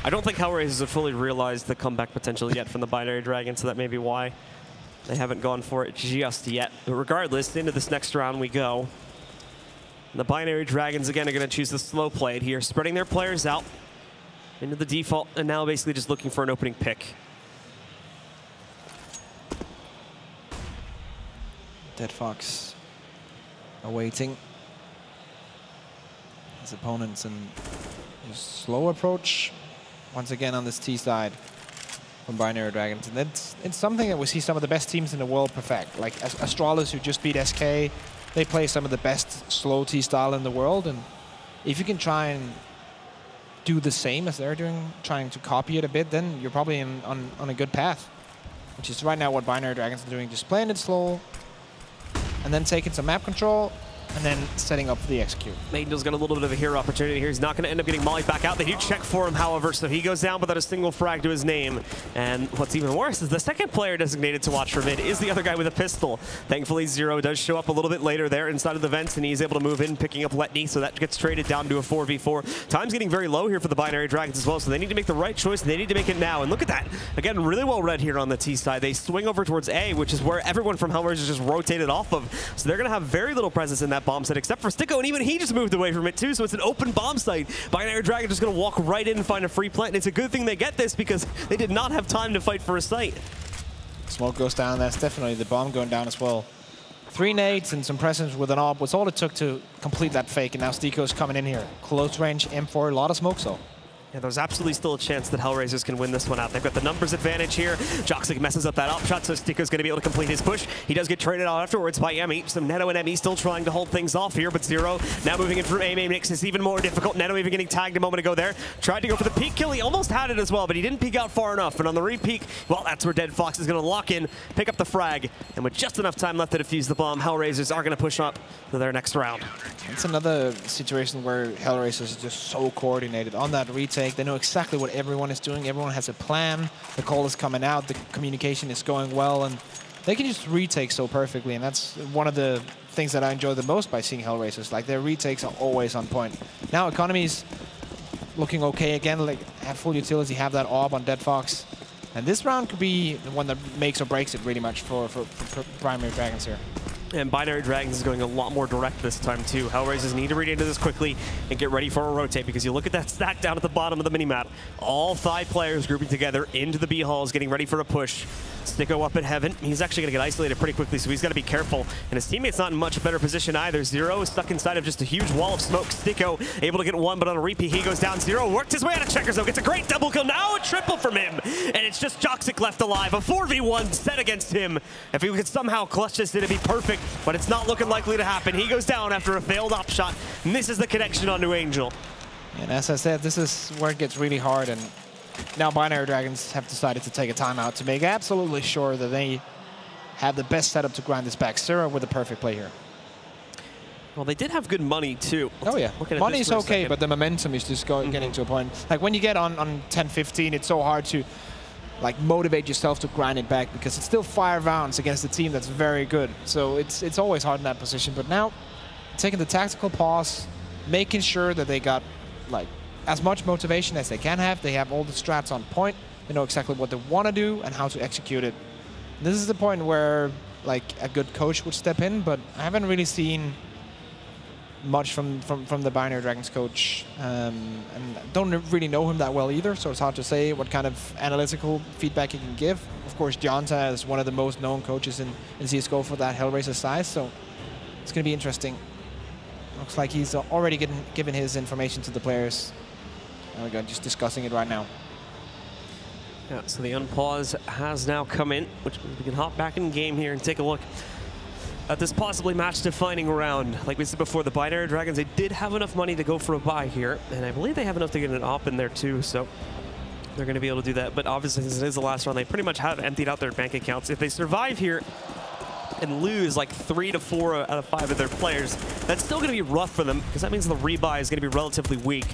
I don't think HellRaisers have fully realized the comeback potential yet from the Binary Dragon, so that may be why they haven't gone for it just yet. But regardless, into this next round we go. And the Binary Dragons again are going to choose the slow play here, spreading their players out into the default, and now basically just looking for an opening pick. Dead Fox awaiting his opponents, and a slow approach once again on this T side from Binary Dragons. And it's something that we see some of the best teams in the world perfect, like Astralis, who just beat SK. They play some of the best slow T style in the world, and if you can try and do the same as they're doing, trying to copy it a bit, then you're probably on a good path, which is right now what Binary Dragons are doing, just playing it slow and then taking some map control and then setting up for the execute. Maiden's got a little bit of a hero opportunity here. He's not going to end up getting mollied back out. They do check for him, however, so he goes down without a single frag to his name. And what's even worse is the second player designated to watch for mid is the other guy with a pistol. Thankfully, Zero does show up a little bit later there inside of the vents, and he's able to move in, picking up Letney, so that gets traded down to a 4v4. Time's getting very low here for the Binary Dragons as well, so they need to make the right choice, and they need to make it now. And look at that. Again, really well read here on the T side. They swing over towards A, which is where everyone from HellRaisers just rotated off of. So they're going to have very little presence in that bomb set, except for Sticko, and even he just moved away from it too, so it's an open bomb site. Binary Dragon just going to walk right in and find a free plant, and it's a good thing they get this because they did not have time to fight for a site. Smoke goes down, that's definitely the bomb going down as well. 3 nades and some presence with an AWP was all it took to complete that fake, and now Sticko's coming in here. Close range M4, a lot of smoke, so. Yeah, there's absolutely still a chance that HellRaisers can win this one out. They've got the numbers advantage here. Joxic messes up that up shot, so Sticko's going to be able to complete his push. He does get traded out afterwards by Emmy. So Neto and Emmy still trying to hold things off here, but Zero now moving in from A main makes this even more difficult. Neto even getting tagged a moment ago there. Tried to go for the peek kill. He almost had it as well, but he didn't peek out far enough. And on the re-peek, well, that's where Dead Fox is going to lock in, pick up the frag. And with just enough time left to defuse the bomb, HellRaisers are going to push up to their next round. It's another situation where HellRaisers is just so coordinated. On that retake, they know exactly what everyone is doing. Everyone has a plan. The call is coming out. The communication is going well. And they can just retake so perfectly. And that's one of the things that I enjoy the most by seeing HellRaisers. Like, their retakes are always on point. Now, Economy's looking okay again. Like, have full utility, have that orb on Dead Fox. And this round could be the one that makes or breaks it really much for Primary Dragons here. And Binary Dragons is going a lot more direct this time, too. HellRaisers need to read into this quickly and get ready for a rotate, because you look at that stack down at the bottom of the minimap. All 5 players grouping together into the B halls, getting ready for a push. Sticko up in heaven. He's actually going to get isolated pretty quickly, so he's got to be careful. And his teammate's not in much better position either. Zero is stuck inside of just a huge wall of smoke. Sticko able to get one, but on a repeat, he goes down. Zero worked his way out of checkers, though. Gets a great double kill. Now a triple from him. And it's just Joxic left alive. A 4v1 set against him. If he could somehow clutch this, it'd be perfect, but it's not looking likely to happen. He goes down after a failed op shot, and this is the connection on New Angel. And as I said, this is where it gets really hard, and now Binary Dragons have decided to take a timeout to make absolutely sure that they have the best setup to grind this back. Zero with a perfect play here. Well, they did have good money, too. Oh, yeah. Money is okay, but the momentum is just getting to a point. Like, when you get on 10-15, it's so hard to like motivate yourself to grind it back, because it's still 5 rounds against a team that's very good. So it's always hard in that position. But now, taking the tactical pause, making sure that they got like as much motivation as they can have. They have all the strats on point. They know exactly what they want to do and how to execute it. And this is the point where like a good coach would step in, but I haven't really seen much from the Binary Dragons coach, and don't really know him that well either, so it's hard to say what kind of analytical feedback he can give. Of course, Jonta is one of the most known coaches in CSGO for that HellRaiser size, so it's going to be interesting. Looks like he's already given his information to the players. There we go, just discussing it right now. Yeah, so the unpause has now come in, which means we can hop back in game here and take a look at this possibly match-defining round. Like we said before, the Binary Dragons, they did have enough money to go for a buy here, and I believe they have enough to get an op in there too, so they're going to be able to do that. But obviously, since it is the last round, they pretty much have emptied out their bank accounts. If they survive here and lose like 3 to 4 out of 5 of their players, that's still going to be rough for them, because that means the rebuy is going to be relatively weak.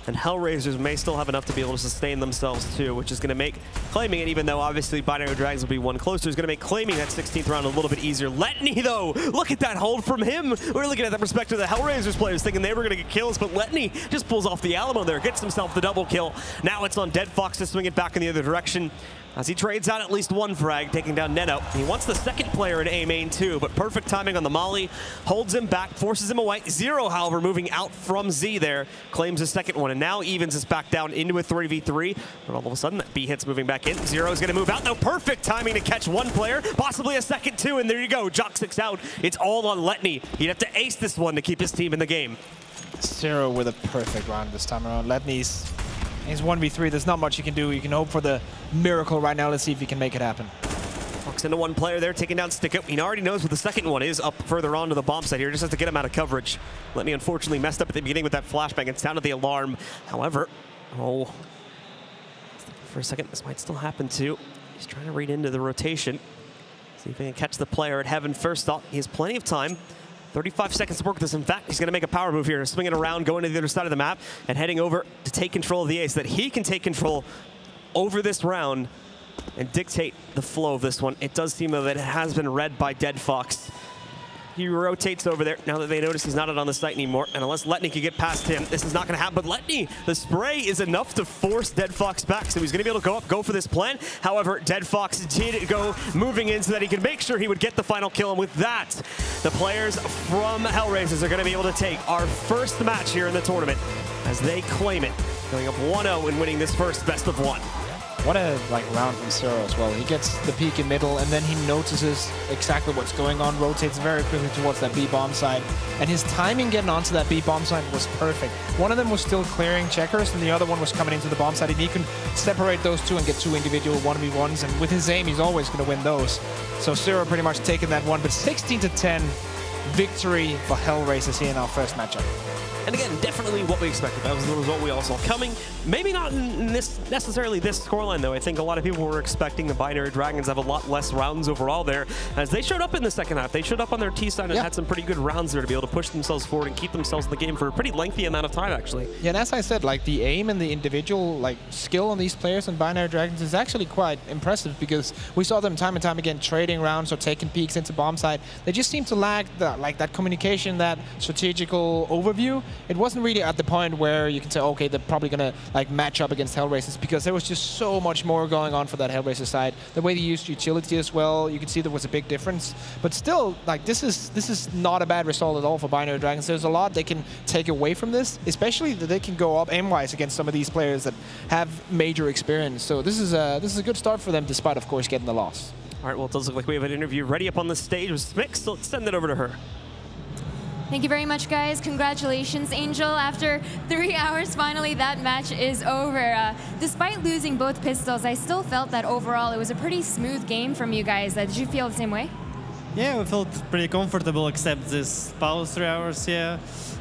And HellRaisers may still have enough to be able to sustain themselves too, which is going to make claiming it, even though obviously Binary Dragons will be one closer, is going to make claiming that 16th round a little bit easier. Letney, though, look at that hold from him. We're looking at the perspective of the HellRaisers players thinking they were going to get kills, but Letney just pulls off the Alamo there, gets himself the double kill. Now it's on Dead Fox to swing it back in the other direction, as he trades out at least one frag, taking down Neto. He wants the second player in A main too, but perfect timing on the molly, holds him back, forces him away. Zero, however, moving out from Z there, claims his second one, and now evens us back down into a 3v3. But all of a sudden, that B hit's moving back in. Zero is going to move out, though. Perfect timing to catch one player, possibly a second too, and there you go. Joxic's out. It's all on Letney. He'd have to ace this one to keep his team in the game. Zero with a perfect round this time around. Letney's He's 1v3. There's not much you can do. You can hope for the miracle right now. Let's see if he can make it happen. Walks into one player there, taking down Sticko. He already knows what the second one is up further on to the bomb site here. Just has to get him out of coverage. Letney unfortunately messed up at the beginning with that flashbang and sounded the alarm. However, for a second, this might still happen too. He's trying to read into the rotation. See if he can catch the player at heaven first off. He has plenty of time. 35 seconds to work with this. In fact, he's going to make a power move here, swinging around, going to the other side of the map, and heading over to take control of the ace, so that he can take control over this round and dictate the flow of this one. It does seem though that it has been read by Dead Fox. He rotates over there now that they notice he's not on the site anymore, and unless Letney can get past him, this is not going to happen. But Letney, the spray is enough to force Dead Fox back, so he's going to be able to go up, go for this plan. However, Dead Fox did go moving in so that he can make sure he would get the final kill, and with that, the players from HellRaisers are going to be able to take our first match here in the tournament as they claim it, going up 1-0 and winning this first best of one. What a round from Zero as well. He gets the peek in middle, and then he notices exactly what's going on, rotates very quickly towards that B bomb side, and his timing getting onto that B bomb side was perfect. One of them was still clearing checkers, and the other one was coming into the bomb side, and he can separate those two and get two individual 1v1s, and with his aim, he's always going to win those. So Zero pretty much taking that one, but 16-10 victory for HellRaisers here in our first matchup. And again, definitely what we expected. That was the result we all saw coming. Maybe not in necessarily this scoreline, though. I think a lot of people were expecting the Binary Dragons to have a lot less rounds overall there, as they showed up in the second half. They showed up on their T side and had some pretty good rounds there to be able to push themselves forward and keep themselves in the game for a pretty lengthy amount of time, actually. Yeah, and as I said, the aim and the individual skill on these players in Binary Dragons is actually quite impressive, because we saw them time and time again trading rounds or taking peeks into bomb side. They just seem to lack that communication, that strategical overview. It wasn't really at the point where you can say, okay, they're probably going to match up against HellRaisers, because there was just so much more going on for that HellRaisers side. The way they used utility as well, you could see there was a big difference. But still, this is not a bad result at all for Binary Dragons. There's a lot they can take away from this, especially that they can go up aim-wise against some of these players that have major experience. So this is a good start for them, despite, of course, getting the loss. All right, well, it does look like we have an interview ready up on the stage with Smix, so let's send it over to her. Thank you very much, guys. Congratulations, Angel. After 3 hours, finally, that match is over. Despite losing both pistols, I still felt that overall it was a pretty smooth game from you guys. Did you feel the same way? Yeah, we felt pretty comfortable, except this pause 3 hours, yeah.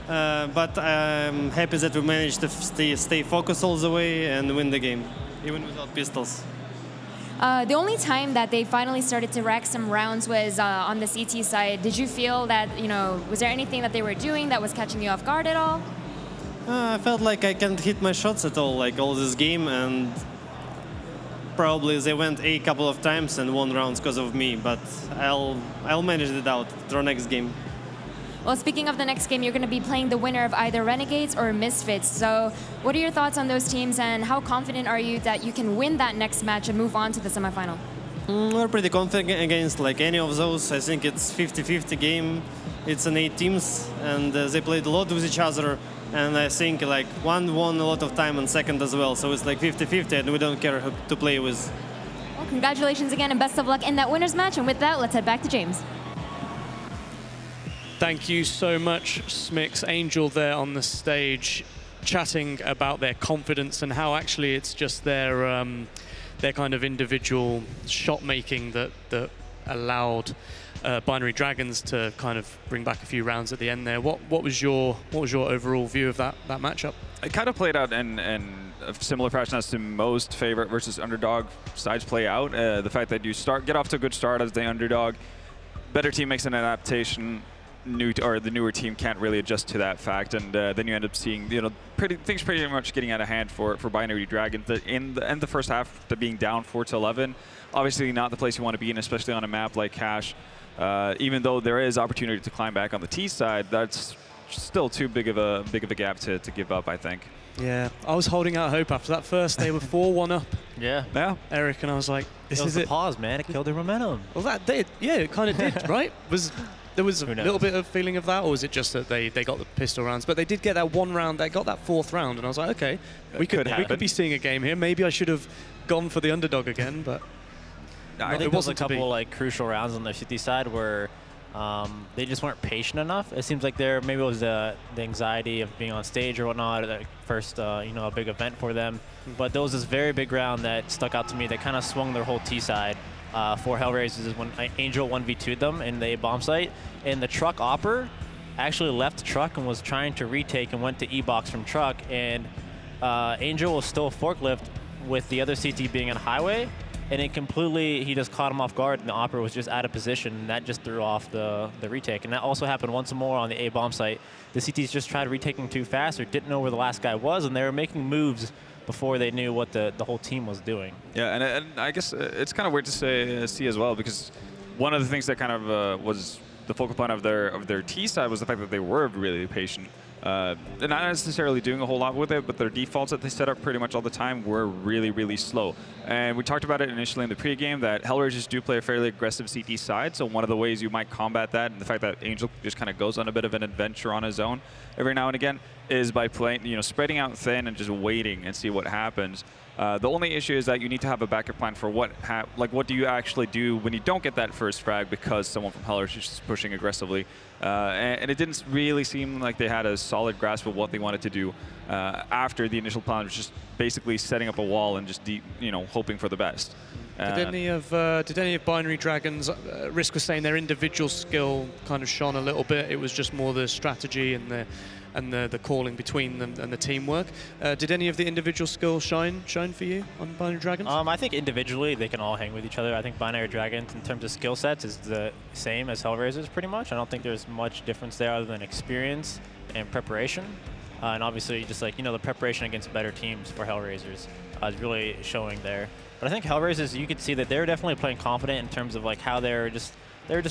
But I'm happy that we managed to stay focused all the way and win the game, even without pistols. The only time that they finally started to rack some rounds was on the CT side. Did you feel that, was there anything that they were doing that was catching you off guard at all? I felt like I can't hit my shots at all, all this game, and probably they went a couple of times and won rounds because of me, but I'll manage it out for next game. Well, speaking of the next game, you're going to be playing the winner of either Renegades or Misfits. So what are your thoughts on those teams, and how confident are you that you can win that next match and move on to the semifinal? We're pretty confident against any of those. I think it's 50-50 game. It's an 8 teams, and they played a lot with each other. And I think one won a lot of time and second as well. So it's 50-50, and we don't care who to play with. Well, congratulations again, and best of luck in that winner's match. And with that, let's head back to James. Thank you so much, Smix. Angel there on the stage chatting about their confidence and how actually it's just their kind of individual shot making that allowed Binary Dragons to kind of bring back a few rounds at the end there. What was your overall view of that matchup? It kind of played out in a similar fashion as to most favorite versus underdog sides play out. The fact that you get off to a good start as the underdog, better team makes an adaptation. The newer team can't really adjust to that fact, and then you end up seeing things pretty much getting out of hand for Binary Dragons. In the first half, being down 4-11, obviously not the place you want to be in, especially on a map like Cache. Even though there is opportunity to climb back on the T side, that's still too big of a gap to give up, I think. Yeah, I was holding out hope after that first. They were 4-1 up. Yeah, Eric, and I was like, "This is it." The pause, man. It killed their momentum. Well, that did. Yeah, it kind of did, right? There was a little bit of feeling of that, or was it just that they got the pistol rounds? But they did get that one round. They got that fourth round, and I was like, okay, we could be seeing a game here. Maybe I should have gone for the underdog again, but I think there was a couple crucial rounds on the CT side where they just weren't patient enough. It seems like maybe it was the anxiety of being on stage or whatnot, that first a big event for them. But there was this very big round that stuck out to me that kind of swung their whole T side. For HellRaisers is when Angel 1v2'd them in the bomb site, and the truck opper actually left the truck and was trying to retake and went to E-box from truck, and Angel was still forklift with the other CT being in highway, and he just caught him off guard, and the opper was just out of position, and that just threw off the retake. And that also happened once more on the A bomb site. The CTs just tried retaking too fast or didn't know where the last guy was, and they were making moves before they knew what the whole team was doing. Yeah, and I guess it's kind of weird to see as well, because one of the things that kind of was the focal point of their T side was the fact that they were really patient. They're not necessarily doing a whole lot with it, but their defaults that they set up pretty much all the time were really, really slow. And we talked about it initially in the pregame that HellRaisers do play a fairly aggressive CT side, so one of the ways you might combat that, and the fact that Angel just kind of goes on a bit of an adventure on his own every now and again, is by playing, spreading out thin and just waiting and see what happens. The only issue is that you need to have a backup plan for what do you actually do when you don't get that first frag because someone from HellRaisers is just pushing aggressively. And it didn't really seem like they had a solid grasp of what they wanted to do after the initial plan was just basically setting up a wall and just hoping for the best. Did any of Binary Dragons, Risk was saying their individual skill kind of shone a little bit. It was just more the strategy and the calling between them and the teamwork. Did any of the individual skills shine for you on Binary Dragons? I think individually they can all hang with each other. I think Binary Dragons, in terms of skill sets, is the same as HellRaisers pretty much. I don't think there's much difference there other than experience and preparation. And obviously, just like, the preparation against better teams for HellRaisers is really showing there. But I think HellRaisers, you could see that they're definitely playing confident in terms of like how they were just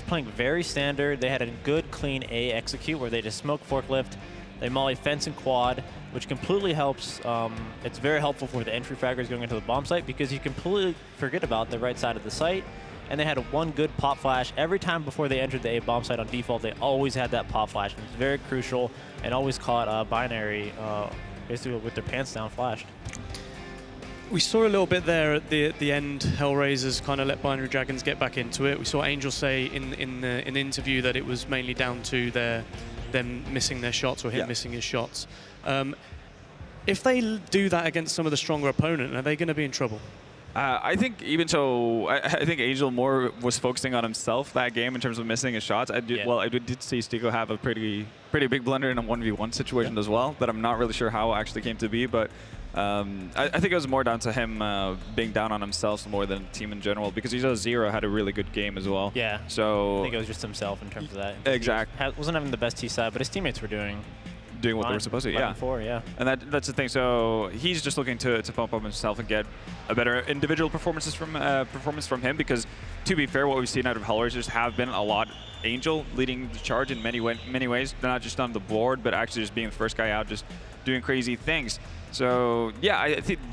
playing very standard. They had a good, clean A execute where they just smoke forklift. They molly fence and quad, which completely helps. It's very helpful for the entry fraggers going into the bomb site because you completely forget about the right side of the site. And they had one good pop flash. Every time before they entered the A bomb site on default, they always had that pop flash. And it's very crucial and always caught Binary basically with their pants down flashed. We saw a little bit there at the end. HellRaisers kind of let Binary Dragons get back into it. We saw Angel say in the interview that it was mainly down to them missing their shots or him missing his shots. If they do that against some of the stronger opponent, are they going to be in trouble? I think even so, I think Angel more was focusing on himself that game in terms of missing his shots. Well, I did see Stico have a pretty big blunder in a 1v1 situation as well that I'm not really sure how it actually came to be, but I think it was more down to him being down on himself more than the team in general, because Zero had a really good game as well. Yeah. So I think it was just himself in terms of that. Exactly. He wasn't having the best T side, but his teammates were doing what they were supposed to, yeah. And that's the thing. So he's just looking to pump up himself and get a better individual performance from him. Because to be fair, what we've seen out of HellRaisers have been a lot Angel leading the charge in many ways. They're not just on the board, but actually just being the first guy out, just doing crazy things. So yeah,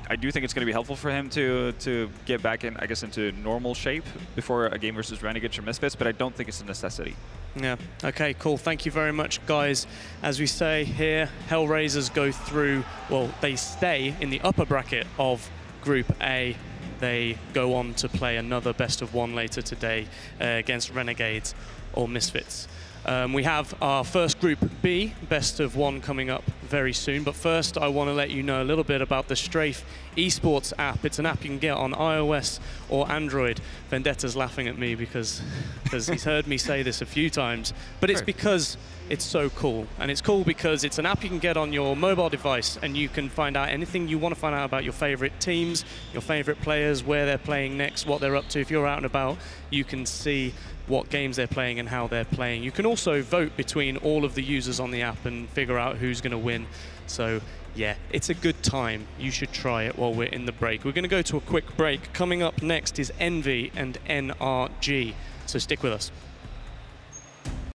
I do think it's going to be helpful for him to get back in, I guess, into normal shape before a game versus Renegades or Misfits. But I don't think it's a necessity. Yeah. Okay, cool. Thank you very much, guys. As we say here, HellRaisers go through, well, they stay in the upper bracket of Group A. They go on to play another best of one later today against Renegades or Misfits. We have our first Group B, best of one, coming up very soon. But first, I want to let you know a little bit about the Strafe esports app. It's an app you can get on iOS or Android. Vendetta's laughing at me because he's heard me say this a few times. But it's because it's so cool. And it's cool because it's an app you can get on your mobile device, and you can find out anything you want to find out about your favorite teams, your favorite players, where they're playing next, what they're up to. If you're out and about, you can see what games they're playing and how they're playing. You can also vote between all of the users on the app and figure out who's going to win. So yeah, it's a good time. You should try it while we're in the break. We're going to go to a quick break. Coming up next is Envy and NRG. So stick with us.